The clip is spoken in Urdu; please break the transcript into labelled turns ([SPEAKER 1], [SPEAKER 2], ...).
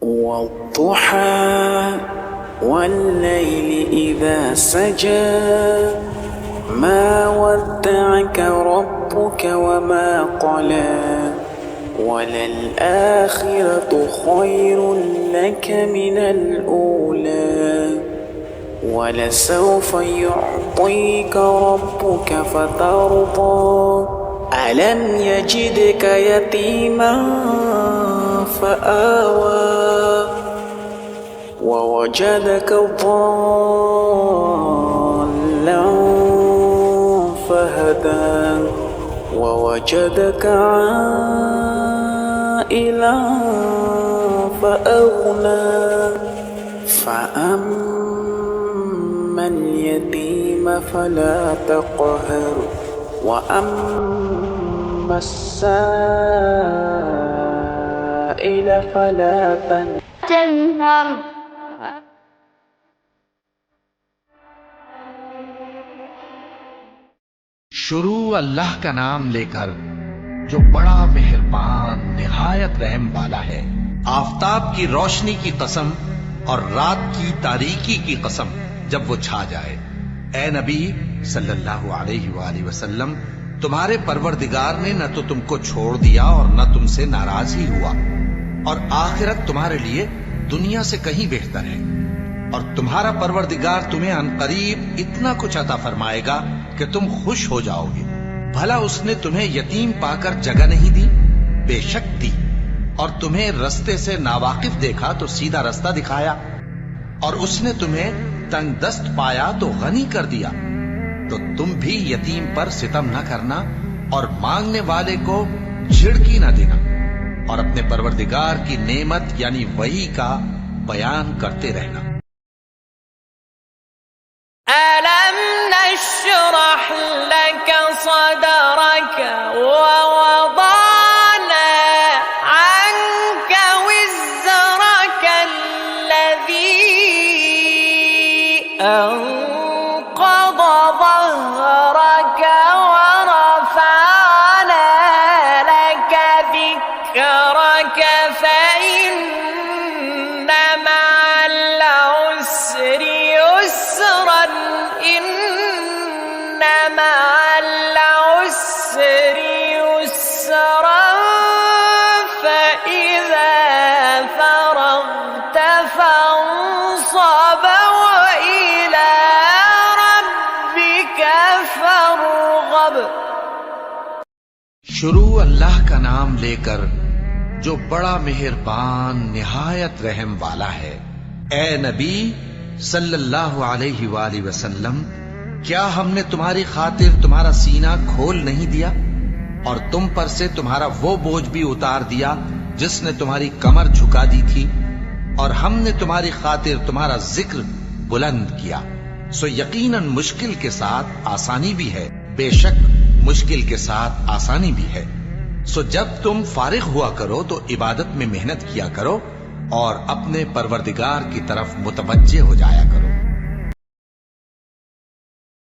[SPEAKER 1] والضحى والليل إذا سجى ما ودعك ربك وما قلى وللآخرة خير لك من الأولى ولسوف يعطيك ربك فترضى ألم يجدك يتيما فآوى ووجدك ضالا فهدى ووجدك عائلا فأغنى فأما اليتيم فلا تقهر وأما السائل فلا تنهر
[SPEAKER 2] شروع اللہ کا نام لے کر جو بڑا مہربان نہایت رحم والا ہے۔ آفتاب کی روشنی کی قسم اور رات کی تاریکی کی قسم جب وہ چھا جائے۔ اے نبی صلی اللہ علیہ وآلہ وسلم، تمہارے پروردگار نے نہ تو تم کو چھوڑ دیا اور نہ تم سے ناراض ہی ہوا، اور آخرت تمہارے لیے دنیا سے کہیں بہتر ہے، اور تمہارا پروردگار تمہیں عنقریب اتنا کچھ عطا فرمائے گا کہ تم خوش ہو جاؤ گے۔ بھلا اس نے تمہیں یتیم پا کر جگہ نہیں دی؟ بے شک دی، اور تمہیں رستے سے ناواقف دیکھا تو سیدھا رستہ دکھایا، اور اس نے تمہیں تنگ دست پایا تو غنی کر دیا۔ تو تم بھی یتیم پر ستم نہ کرنا اور مانگنے والے کو جھڑکی نہ دینا، اور اپنے پروردگار کی نعمت یعنی وحی کا بیان کرتے رہنا۔
[SPEAKER 3] أَلَمْ نَشْرَحْ لَكَ صَدْرَكَ وَوَضَعْنَا عَنكَ وِزْرَكَ الَّذِي أَنقَضَ ظَهْرَكَ وَرَفَعْنَا لَكَ ذِكْرَكَ فَإِنَّ مَعَ الْعُسْرِ يُسْرًا إِنَّ مَعَ الْعُسْرِ يُسْرًا فَإِذَا فَرَغْتَ فَانصَبْ وَإِلَى رَبِّكَ فَارْغَب۔
[SPEAKER 2] شروع اللہ کا نام لے کر جو بڑا مہربان نہایت رحم والا ہے۔ اے نبی صلی اللہ علیہ وآلہ وسلم، کیا ہم نے تمہاری خاطر تمہارا سینہ کھول نہیں دیا اور تم پر سے تمہارا وہ بوجھ بھی اتار دیا جس نے تمہاری کمر جھکا دی تھی، اور ہم نے تمہاری خاطر تمہارا ذکر بلند کیا۔ سو یقیناً مشکل کے ساتھ آسانی بھی ہے، بے شک مشکل کے ساتھ آسانی بھی ہے۔ سو جب تم فارغ ہوا کرو تو عبادت میں محنت کیا کرو اور اپنے پروردگار کی طرف متوجہ ہو جایا کرو۔